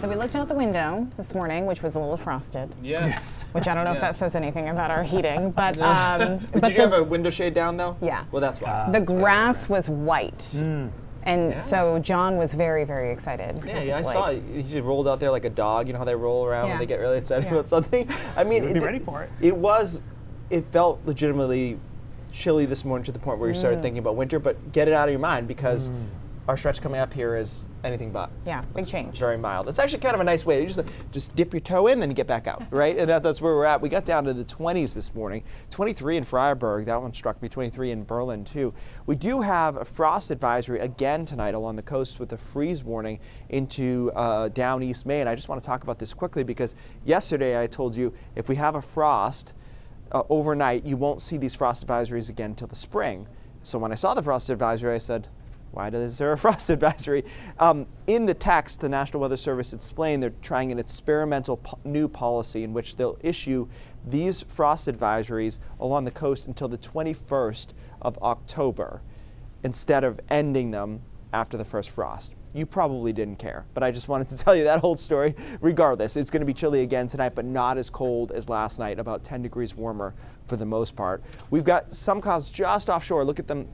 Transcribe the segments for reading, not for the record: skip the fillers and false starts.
So we looked out the window this morning, which was a little frosted. Yes. Which I don't know if that says anything about our heating, but Did you have a window shade down though? Yeah. Well, that's why. The grass was white. And so John was very, very excited. Yeah, I saw it. He just rolled out there like a dog. You know how they roll around when they get really excited about something? I mean, be ready for it. It felt legitimately chilly this morning to the point where you started thinking about winter, but get it out of your mind because our stretch coming up here is anything but. Yeah, big change. Very mild. It's actually kind of a nice way. You just dip your toe in, then you get back out, right? And that's where we're at. We got down to the 20s this morning. 23 in Freiburg. That one struck me. 23 in Berlin, too. We do have a frost advisory again tonight along the coast with a freeze warning into down East Maine. I just want to talk about this quickly because yesterday I told you if we have a frost overnight, you won't see these frost advisories again until the spring. So when I saw the frost advisory, I said, why is there a frost advisory? In the text, the National Weather Service explained they're trying an experimental new policy in which they'll issue these frost advisories along the coast until the 21st of October instead of ending them after the first frost. You probably didn't care, but I just wanted to tell you that whole story. Regardless, it's going to be chilly again tonight, but not as cold as last night, about 10 degrees warmer for the most part. We've got some clouds just offshore. Look at them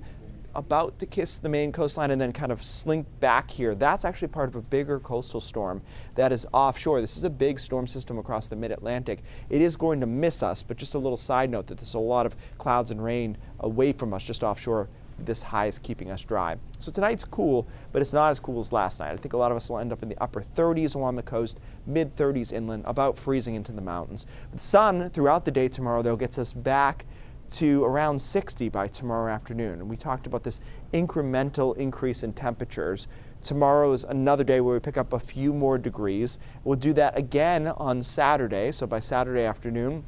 about to kiss the Maine coastline and then kind of slink back here. That's actually part of a bigger coastal storm that is offshore. This is a big storm system across the mid-Atlantic. It is going to miss us, but just a little side note that there's a lot of clouds and rain away from us just offshore. This high is keeping us dry. So tonight's cool, but it's not as cool as last night. I think a lot of us will end up in the upper 30s along the coast, mid 30s inland, about freezing into the mountains. The sun throughout the day tomorrow, though, gets us back to around 60 by tomorrow afternoon. And we talked about this incremental increase in temperatures. Tomorrow is another day where we pick up a few more degrees. We'll do that again on Saturday. So by Saturday afternoon,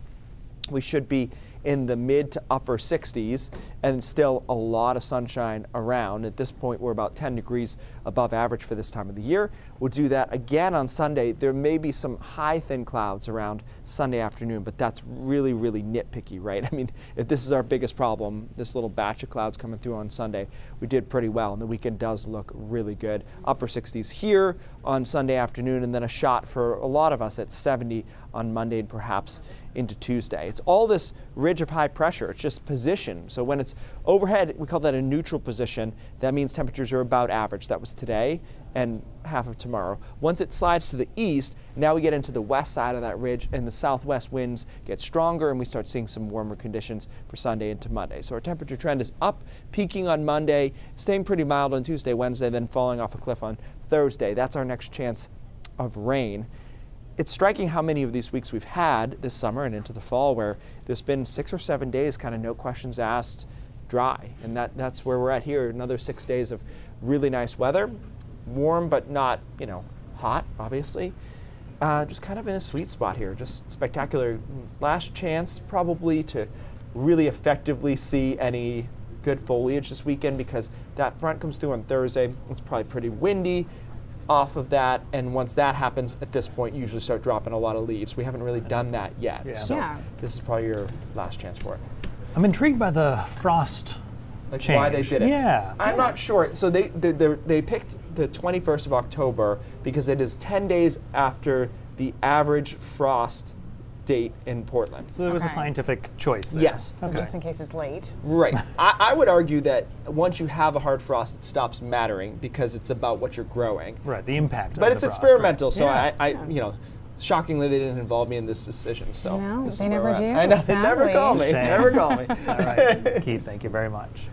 we should be in the mid to upper 60s and still a lot of sunshine around. At this point, we're about 10 degrees above average for this time of the year. We'll do that again on Sunday. There may be some high thin clouds around Sunday afternoon, but that's really, really nitpicky, right? I mean, if this is our biggest problem, this little batch of clouds coming through on Sunday, we did pretty well, and the weekend does look really good. Upper 60s here on Sunday afternoon, and then a shot for a lot of us at 70 on Monday and perhaps into Tuesday. It's all this ridge of high pressure. It's just position. So when it's overhead, we call that a neutral position. That means temperatures are about average. That was today and half of tomorrow. Once it slides to the east, now we get into the west side of that ridge, and the southwest winds get stronger, and we start seeing some warmer conditions for Sunday into Monday. So our temperature trend is up, peaking on Monday, staying pretty mild on Tuesday, Wednesday, then falling off a cliff on Thursday. That's our next chance of rain. It's striking how many of these weeks we've had this summer and into the fall where there's been 6 or 7 days kind of no questions asked dry. And that's where we're at here. Another 6 days of really nice weather. Warm but not, hot, obviously. Just kind of in a sweet spot here. Just spectacular. Last chance probably to really effectively see any good foliage this weekend because that front comes through on Thursday. It's probably pretty windy off of that, and once that happens, at this point, you usually start dropping a lot of leaves. We haven't really done that yet, so this is probably your last chance for it. I'm intrigued by the frost change. Why they did it. Yeah. I'm not sure. So they picked the 21st of October because it is 10 days after the average frost date in Portland. So there was a scientific choice there. Yes. So just in case it's late. Right. I would argue that once you have a hard frost, it stops mattering because it's about what you're growing. Right, the impact. But of it's the frost, experimental, right? so shockingly they didn't involve me in this decision. So No, this is they where never we're at. do, I know, they never sadly. call me. Shame. Never call me. All right, Keith, thank you very much.